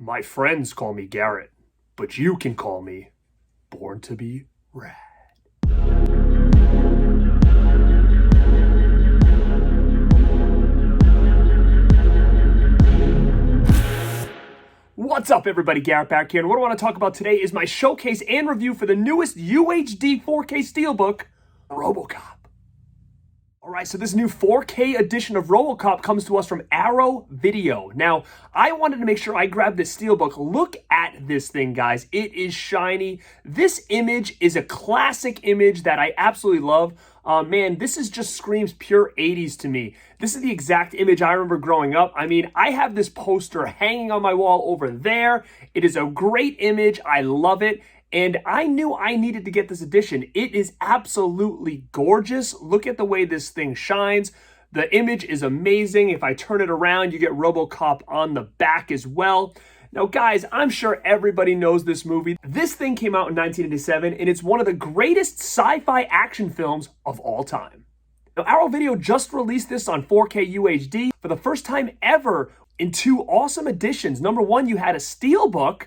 My friends call me Garrett, but you can call me Born to be Rad. What's up, everybody? Garrett back here, and what I want to talk about today is my showcase and review for the newest UHD 4K Steelbook, Robocop. Alright, so this new 4K edition of Robocop comes to us from Arrow Video. Now, I wanted to make sure I grabbed this Steelbook. Look at this thing, guys. It is shiny. This image is a classic image that I absolutely love. Man, this is just screams pure 80s to me. This is the exact image I remember growing up. I mean, I have this poster hanging on my wall over there. It is a great image. I love it. And I knew I needed to get this edition. It is absolutely gorgeous. Look at the way this thing shines. The image is amazing. If I turn it around, you get Robocop on the back as well. Now, guys, I'm sure everybody knows this movie. This thing came out in 1987, and it's one of the greatest sci-fi action films of all time. Now, Arrow Video just released this on 4K UHD for the first time ever in two awesome editions. Number one, you had a Steelbook,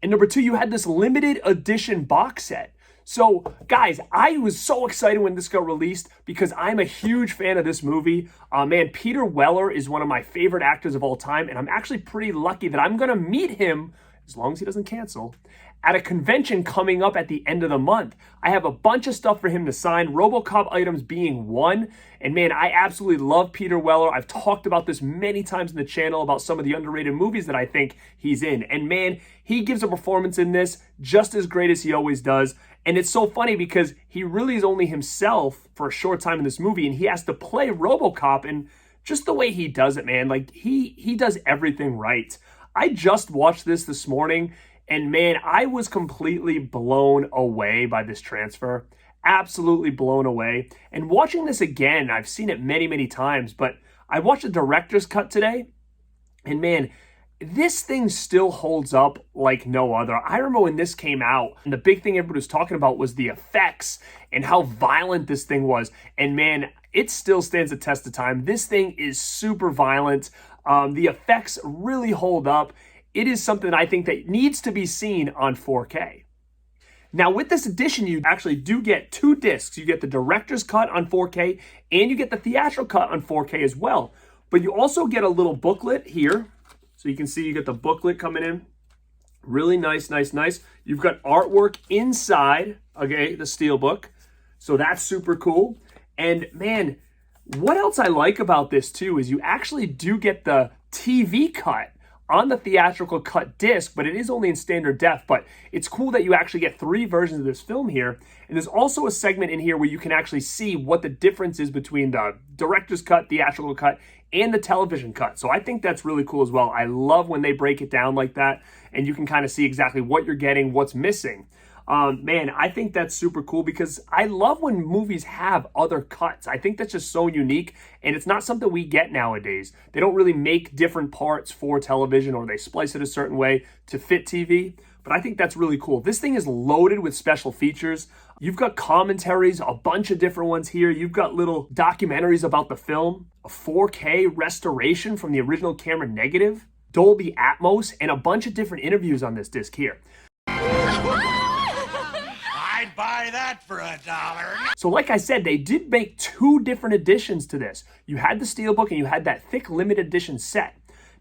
and number two, you had this limited edition box set. So, guys, I was so excited when this got released because I'm a huge fan of this movie. Man, Peter Weller is one of my favorite actors of all time, and I'm actually pretty lucky that I'm going to meet him, as long as he doesn't cancel, at a convention coming up at the end of the month. I have a bunch of stuff for him to sign, Robocop items being one. And man, I absolutely love Peter Weller. I've talked about this many times in the channel about some of the underrated movies that I think he's in. And man, he gives a performance in this just as great as he always does. And it's so funny because he really is only himself for a short time in this movie, and he has to play Robocop, and just the way he does it, man, like he does everything right. I just watched this morning, and man, I was completely blown away by this transfer. Absolutely blown away. And watching this again, I've seen it many, many times, but I watched the director's cut today, and man, this thing still holds up like no other. I remember when this came out, and the big thing everybody was talking about was the effects and how violent this thing was. And man, it still stands the test of time. This thing is super violent. The effects really hold up. It is something I think that needs to be seen on 4K. Now, with this edition, you actually do get two discs. You get the director's cut on 4K, and you get the theatrical cut on 4K as well. But you also get a little booklet here. So you can see you get the booklet coming in. Really nice, nice, nice. You've got artwork inside, okay, the Steelbook. So that's super cool. And man, what else I like about this too is you actually do get the TV cut on the theatrical cut disc, but it is only in standard def. But it's cool that you actually get three versions of this film here. And there's also a segment in here where you can actually see what the difference is between the director's cut, theatrical cut, and the television cut. So I think that's really cool as well. I love when they break it down like that, and you can kind of see exactly what you're getting, what's missing. Man, I think that's super cool because I love when movies have other cuts. I think that's just so unique, and it's not something we get nowadays. They don't really make different parts for television, or they splice it a certain way to fit TV, but I think that's really cool. This thing is loaded with special features. You've got commentaries, a bunch of different ones here. You've got little documentaries about the film, a 4K restoration from the original camera negative, Dolby Atmos, and a bunch of different interviews on this disc here. I'd buy that for $1. So like I said, they did make two different editions to this. You had the Steelbook and you had that thick limited edition set.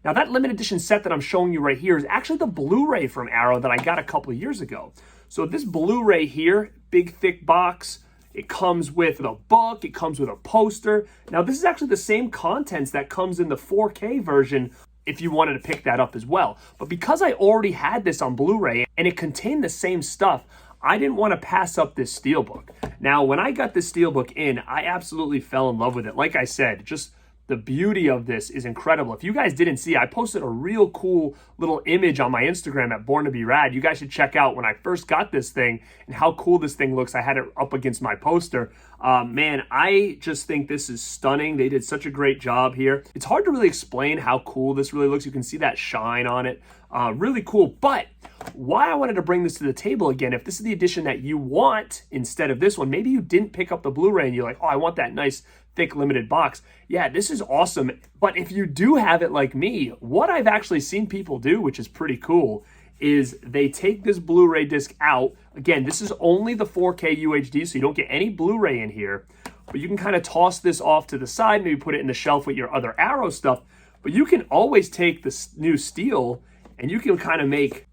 Now that limited edition set that I'm showing you right here is actually the Blu-ray from Arrow that I got a couple of years ago. So this Blu-ray here, big thick box, it comes with a book, it comes with a poster. Now this is actually the same contents that comes in the 4K version if you wanted to pick that up as well. But because I already had this on Blu-ray and it contained the same stuff, I didn't want to pass up this Steelbook. Now, when I got this Steelbook in, I absolutely fell in love with it. Like I said, just the beauty of this is incredible. If you guys didn't see, I posted a real cool little image on my Instagram at Born to be Rad. You guys should check out when I first got this thing and how cool this thing looks. I had it up against my poster. Man, I just think this is stunning. They did such a great job here. It's hard to really explain how cool this really looks. You can see that shine on it. Really cool. But why I wanted to bring this to the table again, if this is the edition that you want instead of this one, maybe you didn't pick up the Blu-ray and you're like, oh, I want that nice, thick, limited box. Yeah, this is awesome. But if you do have it like me, what I've actually seen people do, which is pretty cool, is they take this Blu-ray disc out. Again, this is only the 4K UHD, so you don't get any Blu-ray in here. But you can kind of toss this off to the side, maybe put it in the shelf with your other Arrow stuff. But you can always take this new Steel and you can kind of make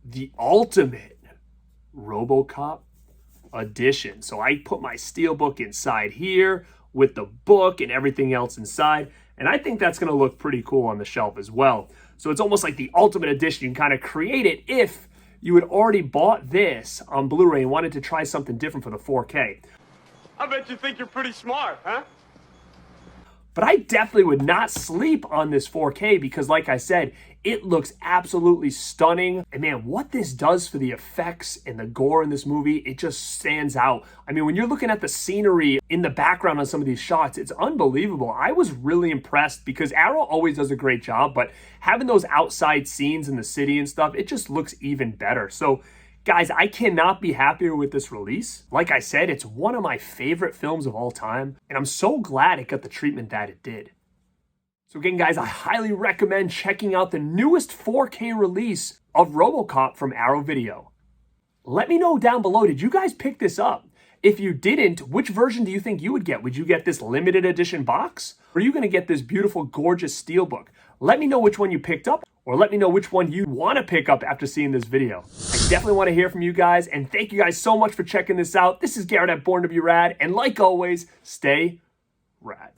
the ultimate Robocop edition. So I put my Steelbook inside here with the book and everything else inside. And I think that's going to look pretty cool on the shelf as well. So it's almost like the ultimate edition. You can kind of create it if you had already bought this on Blu-ray and wanted to try something different for the 4K. I bet you think you're pretty smart, huh? But I definitely would not sleep on this 4K because, like I said, it looks absolutely stunning. And man, what this does for the effects and the gore in this movie, it just stands out. I mean, when you're looking at the scenery in the background on some of these shots, it's unbelievable. I was really impressed because Arrow always does a great job, but having those outside scenes in the city and stuff, it just looks even better. So guys, I cannot be happier with this release. Like I said, it's one of my favorite films of all time, and I'm so glad it got the treatment that it did. So again, guys, I highly recommend checking out the newest 4K release of Robocop from Arrow Video. Let me know down below, did you guys pick this up? If you didn't, which version do you think you would get? Would you get this limited edition box? Or are you gonna get this beautiful, gorgeous Steelbook? Let me know which one you picked up, or let me know which one you want to pick up after seeing this video. I definitely want to hear from you guys, and thank you guys so much for checking this out. This is Garrett at Born to Be Rad, and like always, stay rad.